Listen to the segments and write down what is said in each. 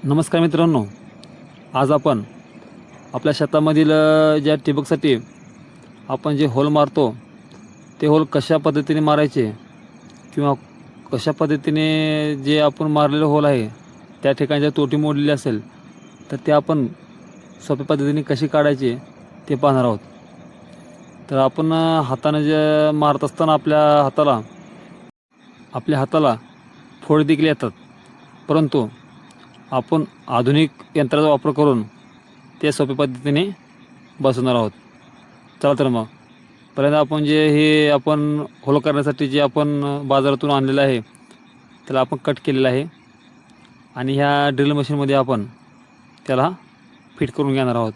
नमस्कार मित्रांनो, आज आपण आपल्या शेतामधील ज्या ठिबकसाठी आपण जे होल मारतो ते होल कशा पद्धतीने मारायचे किंवा कशा पद्धतीने जे आपण मारलेले होल आहे त्या ठिकाणी जर तोटी मोडलेली असेल तर ते आपण सोप्या पद्धतीने कशी काढायची ते पाहणार आहोत. तर आपण हाताने जे मारत असताना आपल्या हाताला फोड देखील येतात, परंतु आपण आधुनिक यंत्राचा वापर करून ते सोप्या पद्धतीने बसवणार आहोत. चला तर मग पहिल्यांदा आपण हे आपण होल करण्यासाठी जे आपण बाजारातून आणलेलं आहे त्याला आपण कट केलेलं आहे आणि ह्या ड्रिल मशीनमध्ये आपण त्याला फिट करून घेणार आहोत.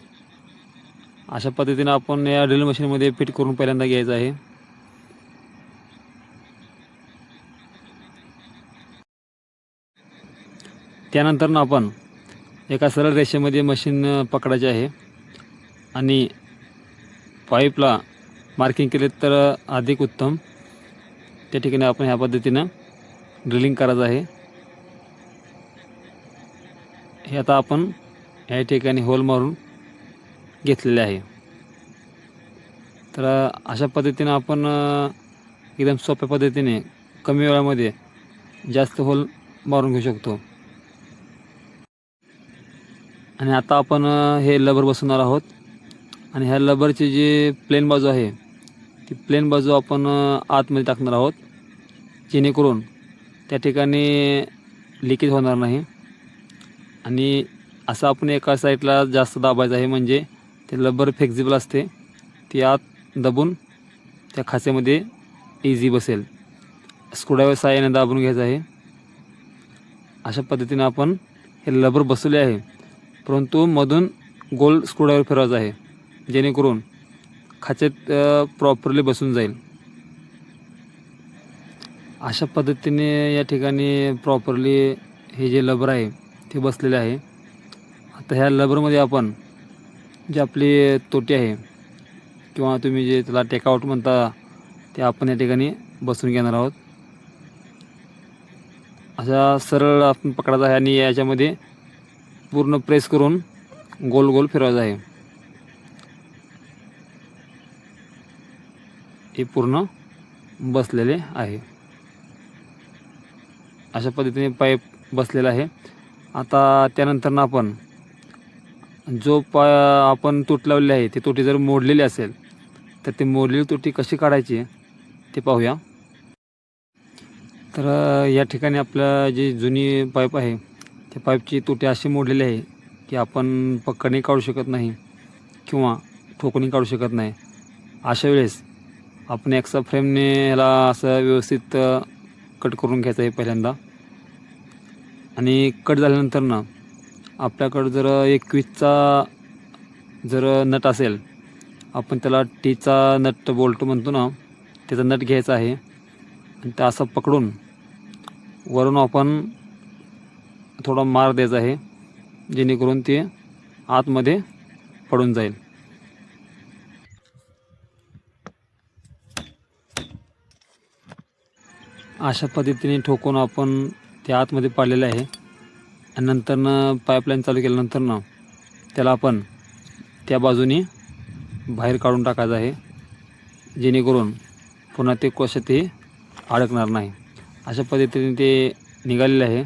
अशा पद्धतीने आपण या ड्रिल मशीनमध्ये फिट करून पहिल्यांदा घ्यायचं आहे. त्यानंतर आपण एका सरळ रेषेमध्ये मशीन पकडायचे आहे आणि पाईपला मार्किंग केले तर अधिक उत्तम. त्या ठिकाणी आपण ह्या पद्धतीनं ड्रिलिंग करायचं आहे. हे आता आपण ह्या ठिकाणी होल मारून घेतलेले आहे. तर अशा पद्धतीनं आपण एकदम सोप्या पद्धतीने कमी वेळामध्ये जास्त होल मारून घेऊ शकतो. आणि आता आपण हे लबर बसवणार आहोत आणि ह्या लबरची जी प्लेन बाजू आहे ती प्लेन बाजू आपण आतमध्ये टाकणार आहोत, जेणेकरून त्या ठिकाणी लिकेज होणार नाही. आणि असं आपण एका साईडला जास्त दाबायचं आहे, म्हणजे ते लबर फ्लेक्झिबल असते, ती आत दबून त्या खाचेमध्ये इझी बसेल. स्क्रूड्रायव्हर साहाय्याने दाबून घ्यायचं आहे. अशा पद्धतीने आपण हे लबर बसवले आहे, परंतु मधून गोल स्क्रूड्रायव्हर फिरवायचा आहे, जेणेकरून खाचेत प्रॉपरली बसून जाईल. अशा पद्धतीने या ठिकाणी प्रॉपरली हे जे लबर आहे ते बसलेले आहे. आता ह्या लबरमध्ये आपण जे आपली तोटी आहे किंवा तुम्ही जे त्याला टेकआउट म्हणता ते आपण या ठिकाणी बसून घेणार आहोत. अशा सरळ आपण पकडायचा आहे आणि याच्यामध्ये पूर्ण प्रेस करून गोल गोल फिरवायचं आहे. हे पूर्ण बसलेले आहे. अशा पद्धतीने पाईप बसलेला आहे. आता त्यानंतर आपण जो आपण तोटी लावलेली आहे ती तोटी जर मोडलेली असेल तर ती मोडलेली तोटी कशी काढायची ते पाहूया. तर या ठिकाणी आपल्या जी जुनी पाईप आहे त्या पाईपची तोटी अशी मोडलेली आहे की आपण पकडणी काढू शकत नाही किंवा ठोकणी काढू शकत नाही. अशा वेळेस आपण एक्स्ट्रा फ्रेमने ह्याला असं व्यवस्थित कट करून घ्यायचं आहे पहिल्यांदा. आणि कट झाल्यानंतर आपल्याकडं जर 21चा जर नट असेल, आपण त्याला टीचा नट बोल्ट म्हणतो ना, त्याचा नट घ्यायचा आहे आणि ते असं पकडून वरून आपण थोडा मार द्यायचा आहे, जेणेकरून ते आतमध्ये पडून जाईल. अशा पद्धतीने ठोकून आपण ते आतमध्ये पाडलेलं आहे. आणि नंतरनं पाईपलाईन चालू केल्यानंतर त्याला आपण त्या बाजूने बाहेर काढून टाकायचं आहे, जेणेकरून पुन्हा ते कशातही अडकणार नाही. अशा पद्धतीने ते निघालेलं आहे.